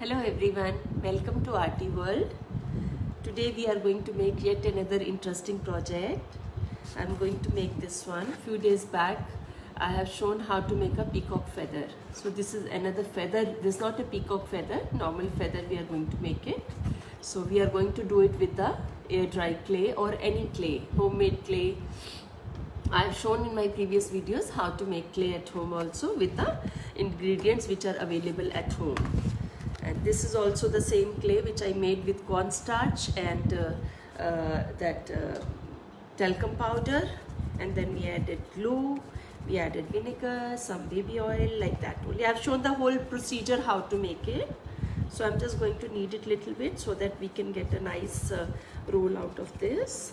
Hello everyone, welcome to Arty World. Today we are going to make yet another interesting project. I'm going to make this one. Few days back I have shown how to make a peacock feather. So this is another feather. This is not a peacock feather, normal feather we are going to make it. So we are going to do it with the air dry clay or any clay, homemade clay. I have shown in my previous videos how to make clay at home also with the ingredients which are available at home. And this is also the same clay which I made with cornstarch and talcum powder, and then we added glue, we added vinegar, some baby oil, like that only. I have shown the whole procedure how to make it. So I'm just going to knead it a little bit so that we can get a nice roll out of this.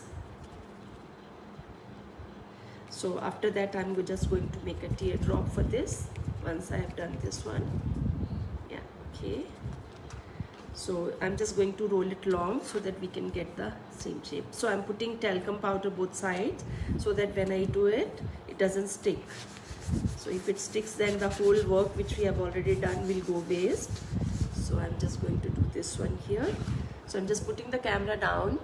So after that I'm just going to make a teardrop for this once I have done this one. Yeah, okay. So I'm just going to roll it long so that we can get the same shape. So I'm putting talcum powder both sides so that when I do it, it doesn't stick. So if it sticks, then the whole work which we have already done will go waste. So I'm just going to do this one here. So I'm just putting the camera down.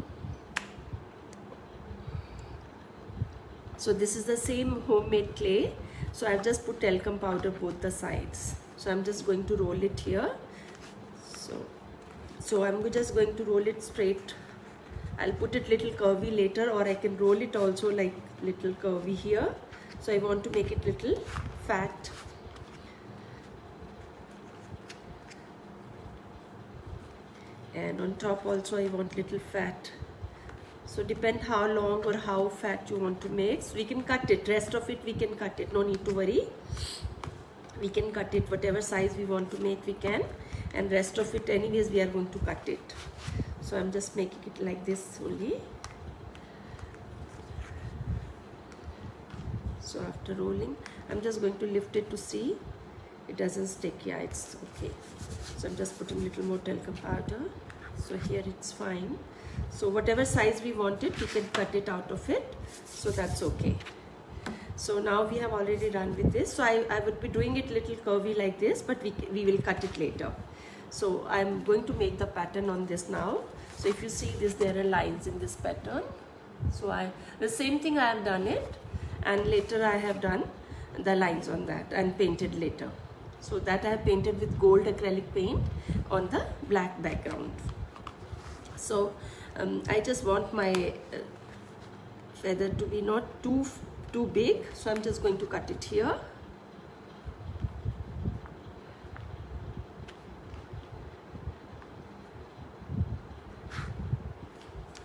So this is the same homemade clay. So I've just put talcum powder both the sides. So I'm just going to roll it here. So I'm just going to roll it straight. I'll put it little curvy later, or I can roll it also like little curvy here. So I want to make it little fat. And on top also I want little fat. So depend how long or how fat you want to make. So we can cut it, rest of it we can cut it, no need to worry. We can cut it whatever size we want to make, we can, and rest of it anyways we are going to cut it. So I'm just making it like this only. So after rolling, I'm just going to lift it to see it doesn't stick. Yeah, it's okay. So I'm just putting a little more talcum powder. So here it's fine. So whatever size we want it, we can cut it out of it. So that's okay. So now we have already done with this. So I would be doing it little curvy like this, but we will cut it later. So I'm going to make the pattern on this now. So if you see this, there are lines in this pattern. So the same thing I have done it, and later I have done the lines on that and painted later. So that I have painted with gold acrylic paint on the black background. So I just want my feather to be not too big, so I'm just going to cut it here.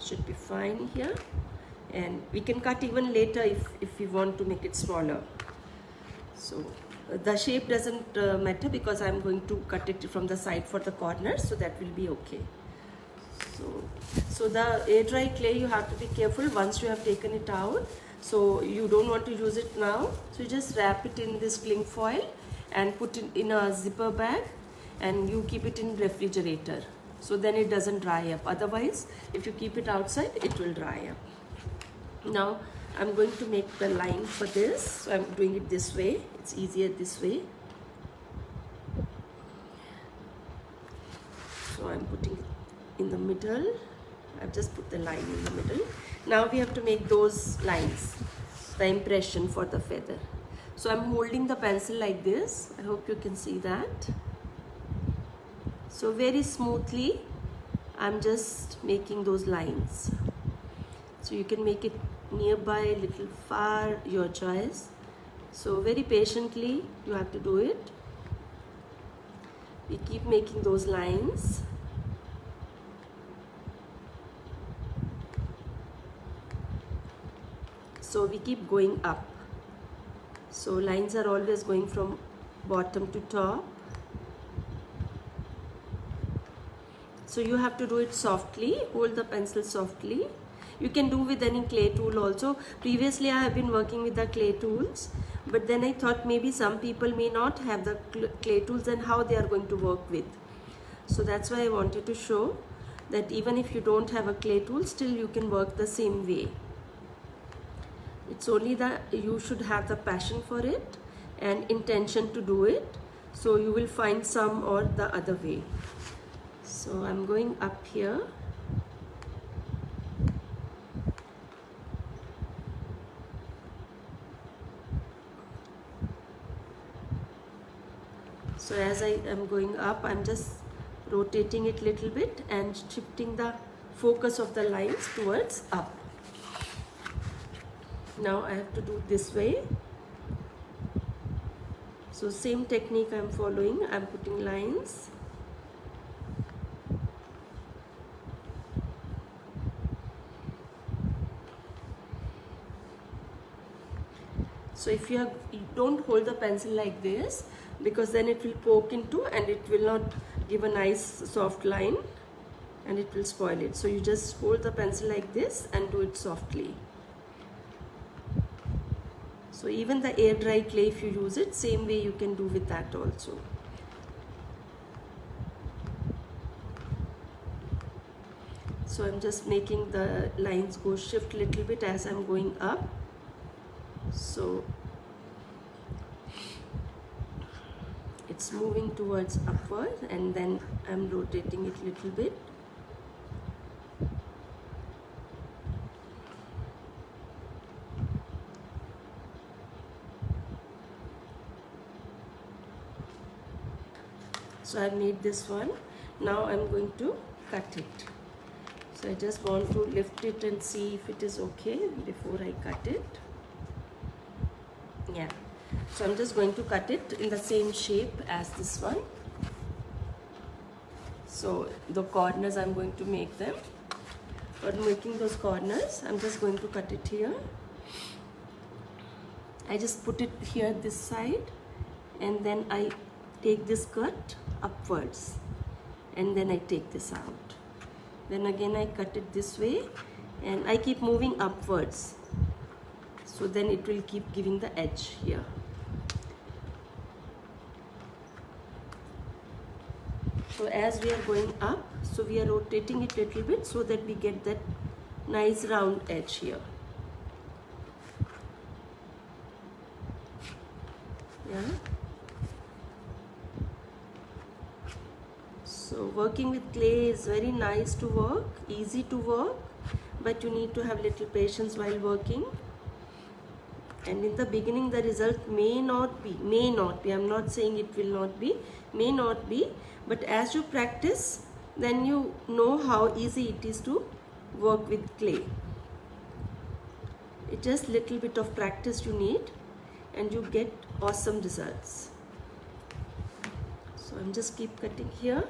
Should be fine here, and we can cut even later if we want to make it smaller. So the shape doesn't matter because I'm going to cut it from the side for the corners, so that will be okay. So the air dry clay, you have to be careful once you have taken it out. So you don't want to use it now, so you just wrap it in this cling foil and put it in a zipper bag, and you keep it in refrigerator, so then it doesn't dry up. Otherwise, if you keep it outside, it will dry up. Now I'm going to make the line for this. So I'm doing it this way, it's easier this way. So I'm putting it in the middle. I've just put the line in the middle. Now we have to make those lines, the impression for the feather. So I'm holding the pencil like this. I hope you can see that. So very smoothly I'm just making those lines. So you can make it nearby, little far, your choice. So very patiently you have to do it. We keep making those lines. So we keep going up. So lines are always going from bottom to top. So you have to do it softly, hold the pencil softly. You can do with any clay tool also. Previously I have been working with the clay tools, but then I thought maybe some people may not have the clay tools, and how they are going to work with. So that's why I wanted to show that even if you don't have a clay tool, still you can work the same way. It's only that you should have the passion for it and intention to do it. So you will find some or the other way. So I'm going up here. So as I am going up, I'm just rotating it little bit and shifting the focus of the lines towards up. Now I have to do this way. So same technique I'm following. I'm putting lines. So if you don't hold the pencil like this, because then it will poke into and it will not give a nice soft line and it will spoil it. So you just hold the pencil like this and do it softly. So even the air dry clay, if you use it, same way you can do with that also. So I'm just making the lines go shift little bit as I'm going up. So it's moving towards upward and then I'm rotating it little bit. So I made this one. Now I'm going to cut it. So I just want to lift it and see if it is okay before I cut it. Yeah. So I'm just going to cut it in the same shape as this one. So the corners I'm going to make them. For making those corners, I'm just going to cut it here. I just put it here this side and then I take this cut upwards and then I take this out. Then again I cut it this way and I keep moving upwards. So then it will keep giving the edge here. So as we are going up, so we are rotating it a little bit so that we get that nice round edge here. Yeah. So working with clay is very nice to work, easy to work, but you need to have little patience while working. And in the beginning the result may not be, I'm not saying it will not be, may not be, but as you practice, then you know how easy it is to work with clay. It's just little bit of practice you need and you get awesome results. So I'm just keep cutting here.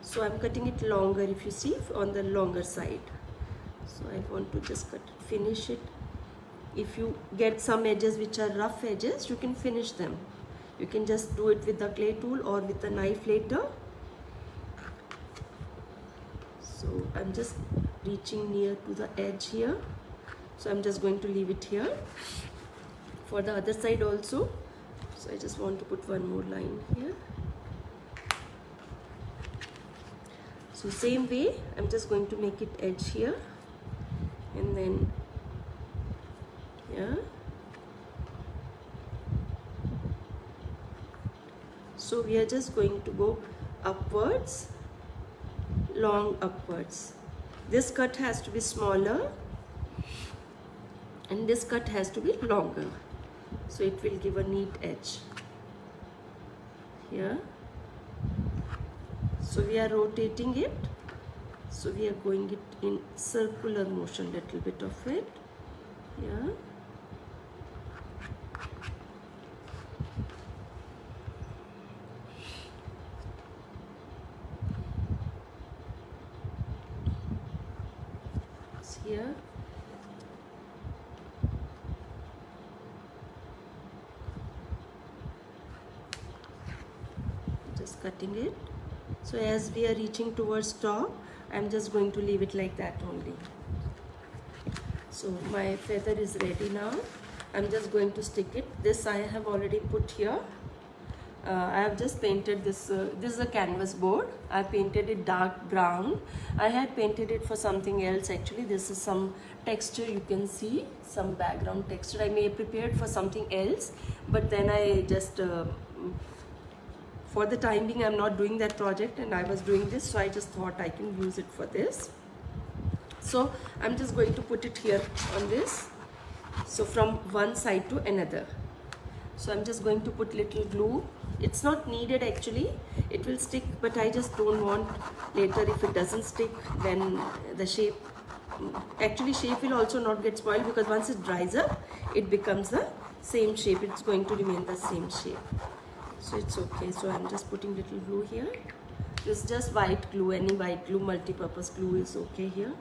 So I'm cutting it longer, if you see, on the longer side. So I want to just cut it, finish it. If you get some edges which are rough edges, you can finish them. You can just do it with the clay tool or with the knife later. So I'm just reaching near to the edge here. So I'm just going to leave it here. For the other side also. So I just want to put one more line here. So same way, I'm just going to make it edge here. And then, yeah. So we are just going to go upwards, long upwards. This cut has to be smaller and this cut has to be longer. So it will give a neat edge here. So we are rotating it. So we are going it in circular motion, little bit of it. Yeah. It's here. Just cutting it. So as we are reaching towards top, I'm just going to leave it like that only. So my feather is ready now. I'm just going to stick it. This I have already put here. I have just painted this. This is a canvas board. I painted it dark brown. I had painted it for something else actually. This is some texture, you can see some background texture. I may have prepared for something else, but then I just for the time being I'm not doing that project and I was doing this, so I just thought I can use it for this. So I'm just going to put it here on this, so from one side to another. So I'm just going to put little glue. It's not needed actually, it will stick, but I just don't want later if it doesn't stick, then the shape, actually shape will also not get spoiled, because once it dries up it becomes the same shape, it's going to remain the same shape. So it's okay. So I'm just putting little glue here. This is just white glue, any white glue, multi-purpose glue is okay here.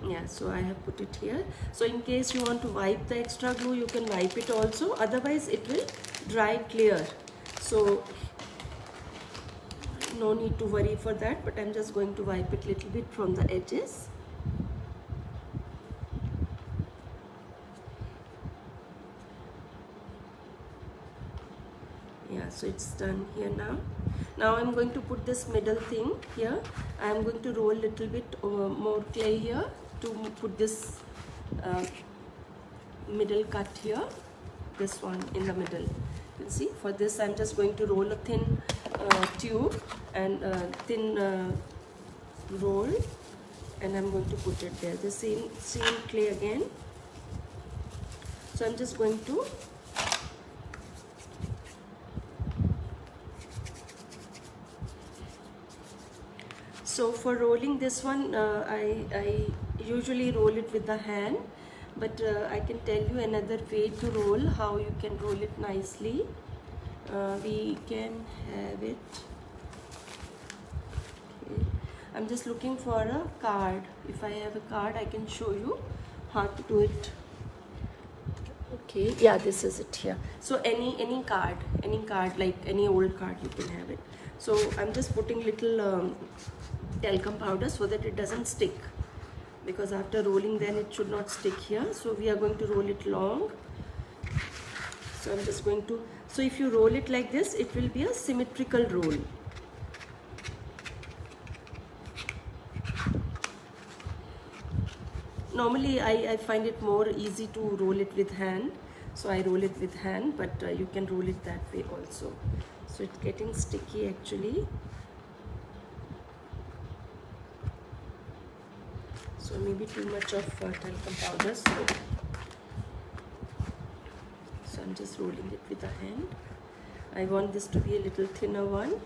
Yeah, so I have put it here. So in case you want to wipe the extra glue, you can wipe it also, otherwise it will dry clear. So no need to worry for that, but I'm just going to wipe it little bit from the edges. Yeah, so it's done here now. Now I'm going to put this middle thing here. I'm going to roll little bit more clay here to put this middle cut here, this one in the middle. You see, for this I'm just going to roll a thin tube and thin roll, and I'm going to put it there, the same clay again. So I'm just going to so for rolling this one, I usually roll it with the hand, but I can tell you another way to roll, how you can roll it nicely. We can have it. Okay. I'm just looking for a card. If I have a card, I can show you how to do it. Okay, yeah, this is it here. So any card like any old card, you can have it. So I'm just putting little talcum powder so that it doesn't stick, because after rolling then it should not stick here. So we are going to roll it long. So I'm just going to, so if you roll it like this, it will be a symmetrical roll. Normally I find it more easy to roll it with hand, so I roll it with hand, but you can roll it that way also. So it's getting sticky actually. So maybe too much of talcum powder, so I'm just rolling it with a hand. I want this to be a little thinner one.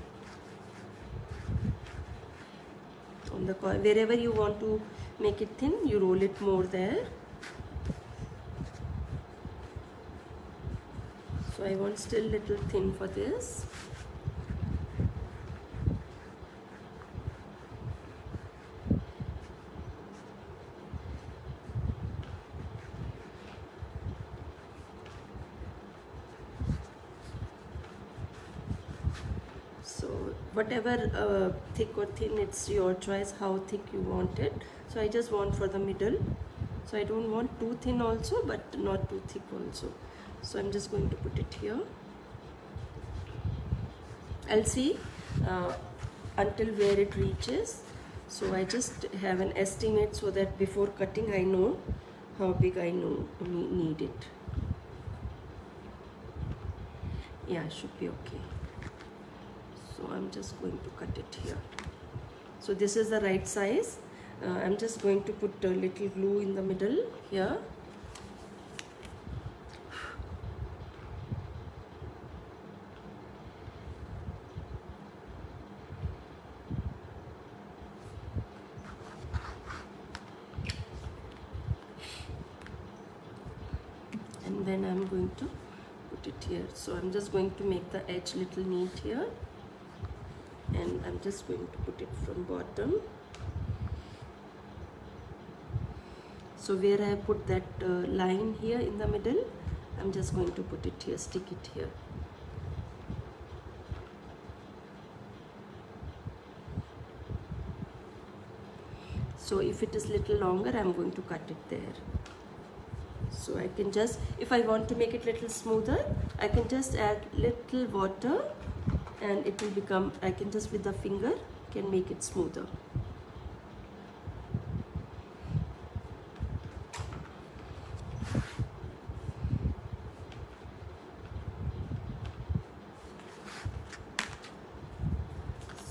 On the wherever you want to make it thin, you roll it more there. So I want still little thin for this. So whatever thick or thin, it's your choice how thick you want it. So I just want for the middle, so I don't want too thin also, but not too thick also. So I'm just going to put it here. I'll see until where it reaches. So I just have an estimate so that before cutting I know how big I need it. Yeah, should be okay. So I'm just going to cut it here. So this is the right size. I'm just going to put a little glue in the middle here. And then I'm going to put it here. So I'm just going to make the edge little neat here, and I'm just going to put it from bottom. So where I put that line here in the middle, I'm just going to put it here, stick it here. So if it is little longer, I'm going to cut it there. So I can just, if I want to make it little smoother, I can just add little water and it will become, I can just with the finger can make it smoother.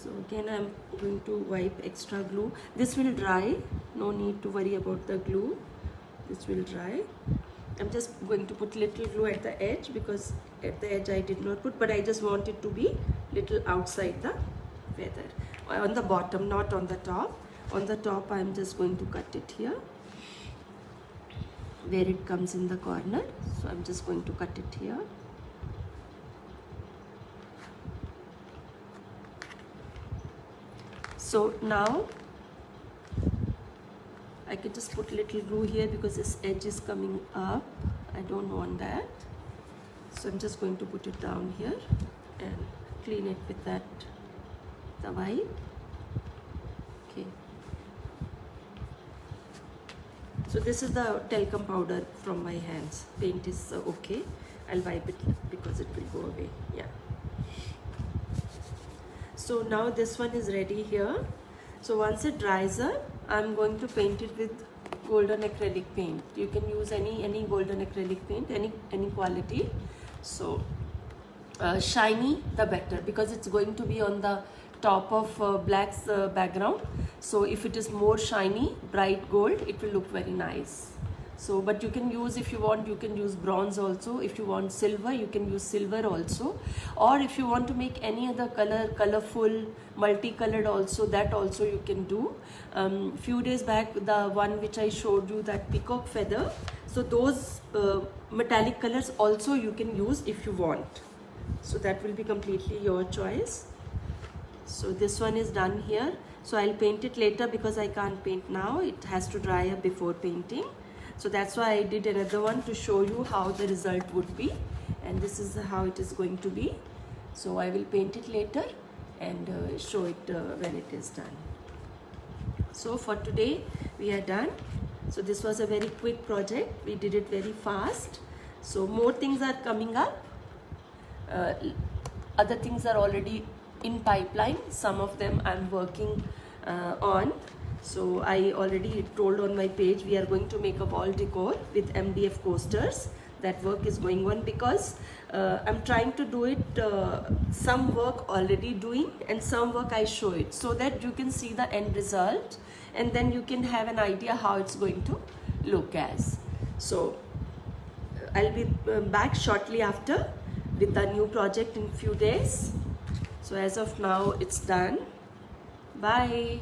So again I'm going to wipe extra glue. This will dry, no need to worry about the glue. This will dry. I'm just going to put little glue at the edge because at the edge I did not put, but I just want it to be little outside the feather. On the bottom, not on the top. On the top I'm just going to cut it here where it comes in the corner. So I'm just going to cut it here. So now I can just put little glue here because this edge is coming up. I don't want that. So I'm just going to put it down here and clean it with that, the wipe. Okay. So this is the talcum powder from my hands. Paint is okay. I'll wipe it because it will go away. Yeah. So now this one is ready here. So once it dries up, I'm going to paint it with golden acrylic paint. You can use any golden acrylic paint, any quality. So shiny the better because it's going to be on the top of black background. So if it is more shiny, bright gold, it will look very nice. So but you can use, if you want, you can use bronze also. If you want silver, you can use silver also. Or if you want to make any other color, colorful, multicolored also, that also you can do. Few days back, the one which I showed you, that peacock feather, so those metallic colors also you can use if you want. So that will be completely your choice. So this one is done here. So I'll paint it later because I can't paint now. It has to dry up before painting. So that's why I did another one to show you how the result would be. And this is how it is going to be. So I will paint it later and show it when it is done. So for today we are done. So this was a very quick project. We did it very fast. So more things are coming up. Other things are already in pipeline. Some of them I'm working on. So I already told on my page we are going to make a wall decor with MDF coasters. That work is going on because I'm trying to do it, some work already doing and some work I show it so that you can see the end result and then you can have an idea how it's going to look as. So I'll be back shortly after with the new project in few days. So as of now it's done. Bye.